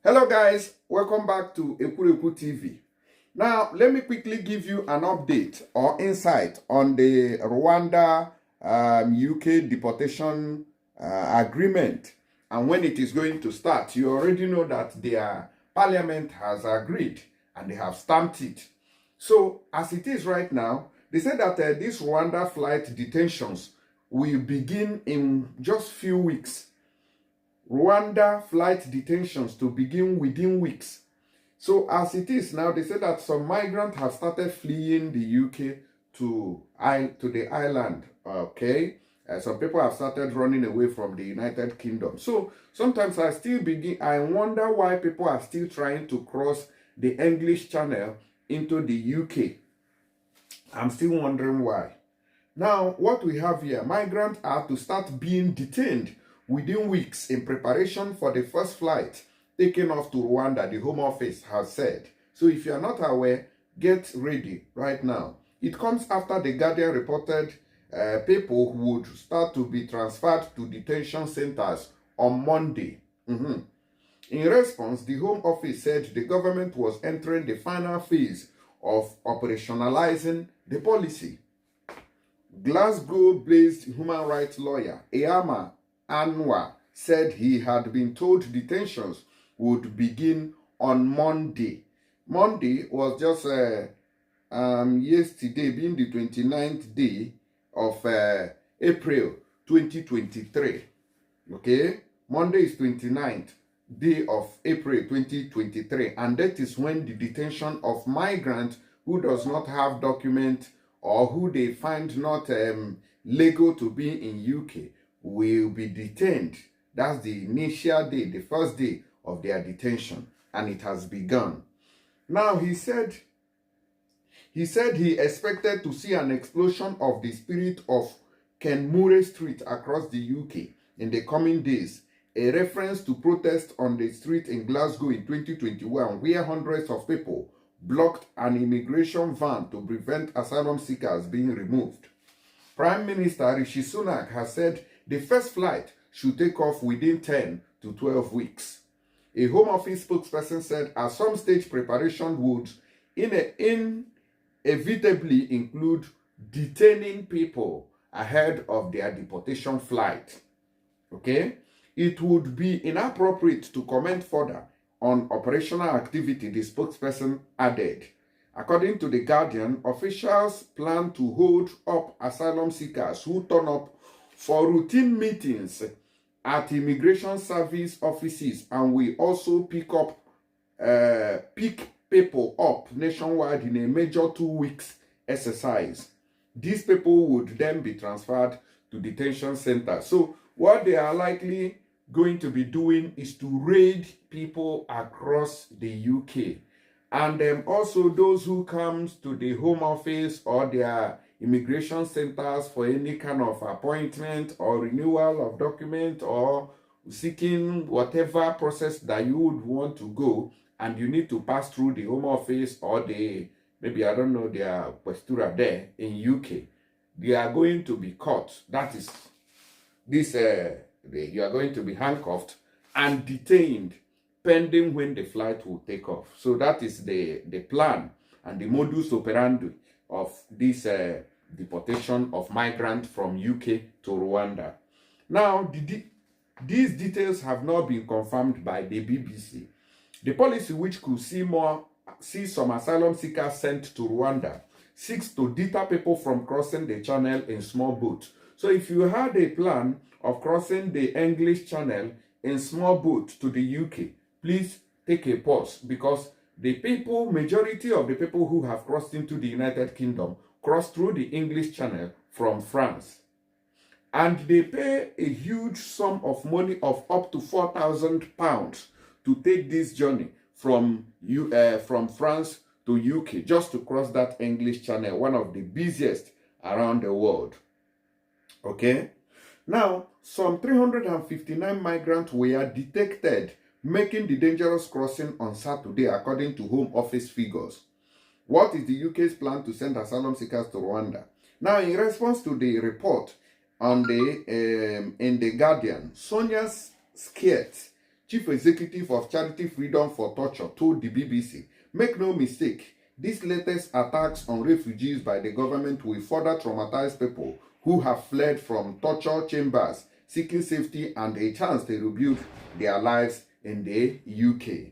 Hello guys, welcome back to Ekureku TV. Now, let me quickly give you an update or insight on the Rwanda UK deportation agreement and when it is going to start. You already know that their parliament has agreed and they have stamped it. So, as it is right now, they said that these Rwanda flight detentions will begin in just few weeks. Rwanda flight detentions to begin within weeks. So as it is now, they say that some migrants have started fleeing the UK to the island. Okay, some people have started running away from the United Kingdom. So sometimes I wonder why people are still trying to cross the English Channel into the UK. I'm still wondering why. Now, what we have here, migrants are to start being detained within weeks in preparation for the first flight taken off to Rwanda, the Home Office has said. So if you are not aware, get ready right now. It comes after the Guardian reported people who would start to be transferred to detention centers on Monday. In response, the Home Office said the government was entering the final phase of operationalizing the policy. Glasgow-based human rights lawyer Eyama Anwa said he had been told detentions would begin on Monday. Monday was just yesterday, being the 29th day of April 2023. Okay, Monday is 29th day of April 2023, and that is when the detention of migrant who does not have document or who they find not legal to be in UK will be detained. That's the initial day, the first day of their detention, and it has begun. Now, he said he expected to see an explosion of the spirit of Ken Murray Street across the UK in the coming days, a reference to protests on the street in Glasgow in 2021, where hundreds of people blocked an immigration van to prevent asylum seekers being removed. Prime Minister Rishi Sunak has said the first flight should take off within 10 to 12 weeks. A Home Office spokesperson said at some stage preparation would inevitably include detaining people ahead of their deportation flight. Okay? It would be inappropriate to comment further on operational activity, the spokesperson added. According to The Guardian, officials plan to hold up asylum seekers who turn up for routine meetings at immigration service offices, and we also pick people up nationwide in a major 2 weeks exercise. These people would then be transferred to detention centers. So what they are likely going to be doing is to raid people across the UK. And also those who comes to the Home Office or their immigration centers for any kind of appointment or renewal of document or seeking whatever process that you would want to go, and you need to pass through the Home Office or the, maybe I don't know, their questura there in UK, they are going to be caught. That is this you are going to be handcuffed and detained pending when the flight will take off. So that is the plan and the modus operandi of this deportation of migrants from UK to Rwanda. Now, these details have not been confirmed by the BBC. The policy, which could see some asylum seekers sent to Rwanda, seeks to deter people from crossing the channel in small boats. So if you had a plan of crossing the English Channel in small boats to the UK, please take a pause, because the majority of the people who have crossed into the United Kingdom cross through the English Channel from France. And they pay a huge sum of money of up to £4,000 to take this journey from France to UK, just to cross that English Channel, one of the busiest around the world. Okay? Now, some 359 migrants were detected making the dangerous crossing on Saturday, according to Home Office figures. What is the UK's plan to send asylum seekers to Rwanda? Now, in response to the report on in the Guardian, Sonia Skiet, chief executive of Charity Freedom for Torture, told the BBC, "Make no mistake, these latest attacks on refugees by the government will further traumatize people who have fled from torture chambers, seeking safety and a chance to rebuild their lives in the UK.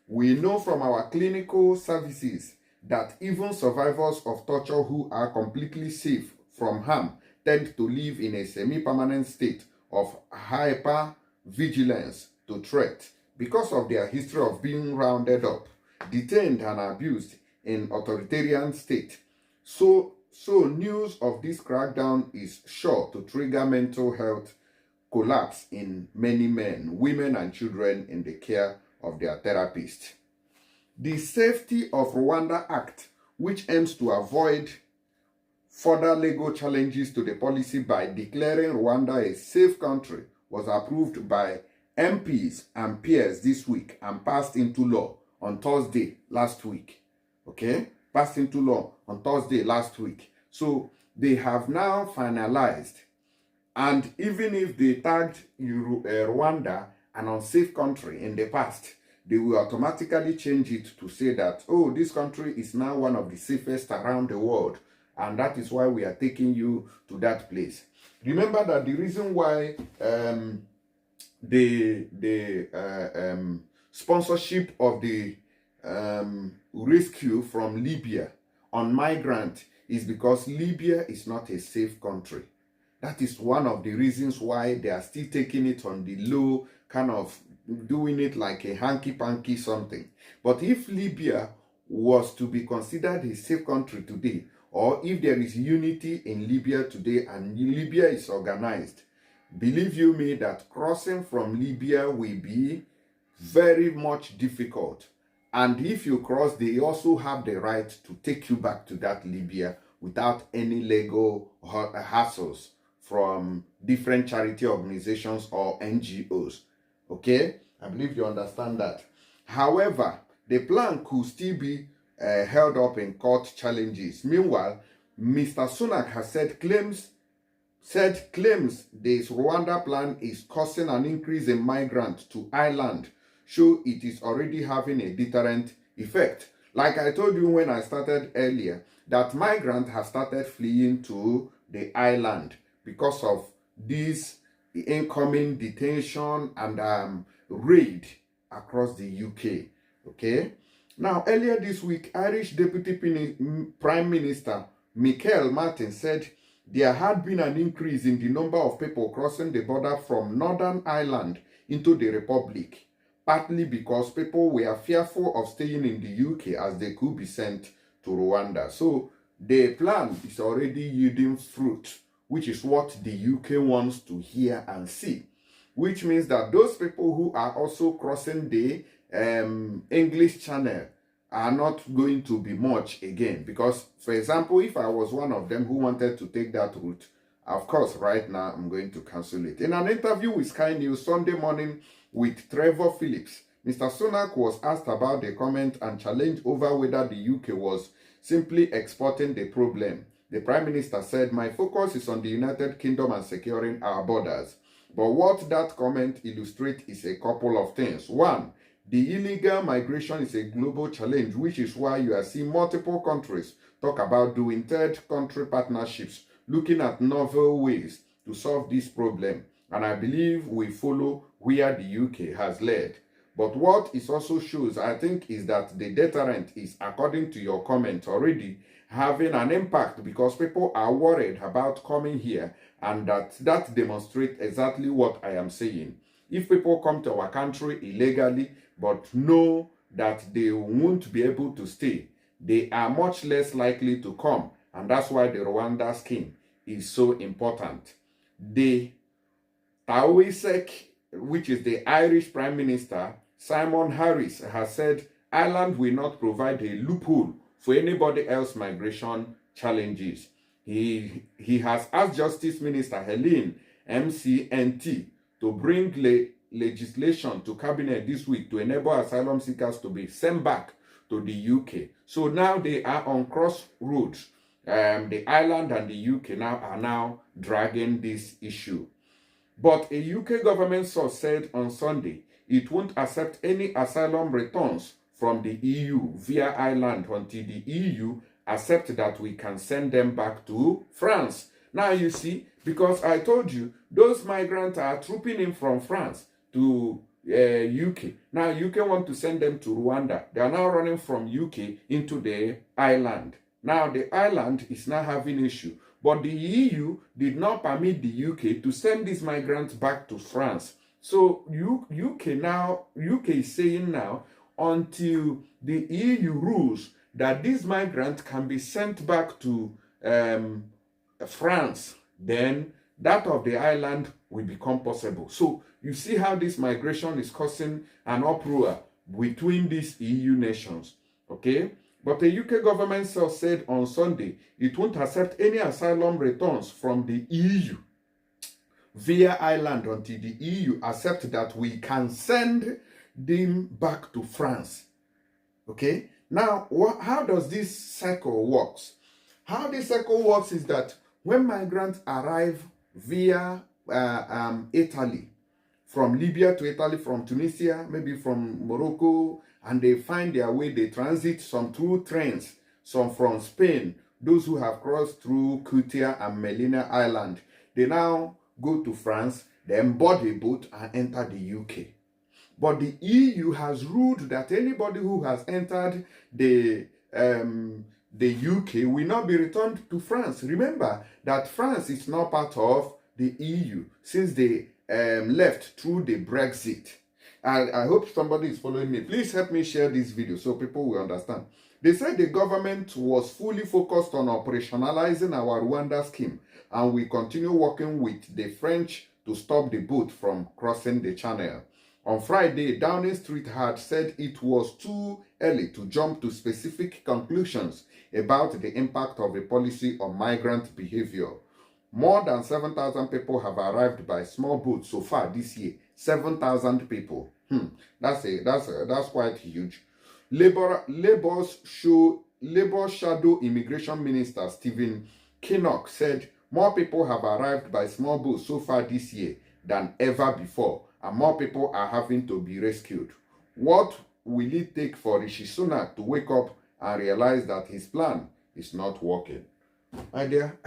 We know from our clinical services that even survivors of torture who are completely safe from harm tend to live in a semi-permanent state of hyper-vigilance to threat because of their history of being rounded up, detained and abused in authoritarian state. So news of this crackdown is sure to trigger mental health collapse in many men, women and children in the care of their therapist." The Safety of Rwanda Act, which aims to avoid further legal challenges to the policy by declaring Rwanda a safe country, was approved by MPs and peers this week and passed into law on Thursday last week. Okay? Passed into law on Thursday last week. So they have now finalized. And even if they tagged Rwanda an unsafe country in the past, they will automatically change it to say that, oh, this country is now one of the safest around the world. And that is why we are taking you to that place. Remember that the reason why the sponsorship of the rescue from Libya on Migrant is because Libya is not a safe country. That is one of the reasons why they are still taking it on the low, kind of doing it like a hanky-panky something. But if Libya was to be considered a safe country today, or if there is unity in Libya today and Libya is organized, believe you me that crossing from Libya will be very much difficult. And if you cross, they also have the right to take you back to that Libya without any legal hassles from different charity organizations or NGOs. Okay? I believe you understand that. However, the plan could still be held up in court challenges. Meanwhile, Mr. Sunak has claims this Rwanda plan is causing an increase in migrants to island, show it is already having a deterrent effect. Like I told you when I started earlier, that migrants have started fleeing to the island because of this incoming detention and raid across the UK. Okay? Now, earlier this week, Irish Deputy Prime Minister Michael Martin said there had been an increase in the number of people crossing the border from Northern Ireland into the Republic, partly because people were fearful of staying in the UK as they could be sent to Rwanda. So the plan is already yielding fruit, which is what the UK wants to hear and see, which means that those people who are also crossing the English Channel are not going to be much again. Because, for example, if I was one of them who wanted to take that route, of course, right now, I'm going to cancel it. In an interview with Sky News Sunday morning with Trevor Phillips, Mr. Sunak was asked about the comment and challenge over whether the UK was simply exporting the problem. The Prime Minister said, "My focus is on the United Kingdom and securing our borders." But what that comment illustrates is a couple of things. One, the illegal migration is a global challenge, which is why you are seeing multiple countries talk about doing third country partnerships, looking at novel ways to solve this problem. And I believe we follow where the UK has led. But what it also shows, I think, is that the deterrent is, according to your comment already, having an impact because people are worried about coming here, and that demonstrates exactly what I am saying. If people come to our country illegally but know that they won't be able to stay, they are much less likely to come, and that's why the Rwanda scheme is so important. The Taoiseach, which is the Irish Prime Minister, Simon Harris, has said Ireland will not provide a loophole for anybody else's migration challenges. He has asked Justice Minister Helen McEntee to bring legislation to cabinet this week to enable asylum seekers to be sent back to the UK. So now they are on crossroads. The Ireland and the UK are now dragging this issue. But a UK government source said on Sunday it won't accept any asylum returns from the EU via Ireland until the EU accept that we can send them back to France. Now you see, because I told you, those migrants are trooping in from France to UK. Now UK want to send them to Rwanda. They are now running from UK into the island. Now the island is now having issue. But the EU did not permit the UK to send these migrants back to France. So UK is saying now, until the EU rules that these migrants can be sent back to France, then that of the island will become possible. So you see how this migration is causing an uproar between these EU nations, okay? But the UK government said on Sunday it won't accept any asylum returns from the EU via Ireland until the EU accept that we can send them back to France. Okay? Now, how does this cycle works? How this cycle works is that when migrants arrive via Italy, from Libya to Italy, from Tunisia, maybe from Morocco, and they find their way, they transit some through trains, some from Spain, those who have crossed through Ceuta and Melilla Island, they now go to France, then board a boat and enter the UK. But the EU has ruled that anybody who has entered the UK will not be returned to France. Remember that France is not part of the EU since they left through the Brexit. I hope somebody is following me. Please help me share this video so people will understand. They said the government was fully focused on operationalizing our Rwanda scheme, and we continue working with the French to stop the boat from crossing the channel. On Friday, Downing Street had said it was too early to jump to specific conclusions about the impact of the policy on migrant behavior. More than 7,000 people have arrived by small boats so far this year. 7,000 people. That's quite huge. Labour Shadow Immigration Minister Stephen Kinnock said more people have arrived by small boats so far this year than ever before, and more people are having to be rescued. What will it take for Rishi Sunak to wake up and realize that his plan is not working? My dear,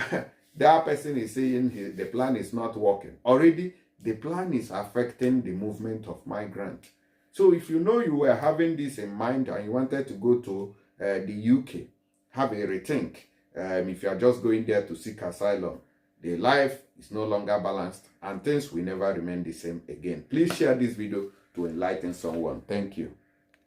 that person is saying the plan is not working. Already, the plan is affecting the movement of migrants. So if you know you were having this in mind and you wanted to go to the UK, have a rethink. If you are just going there to seek asylum, the life is no longer balanced and things will never remain the same again. Please share this video to enlighten someone. Thank you.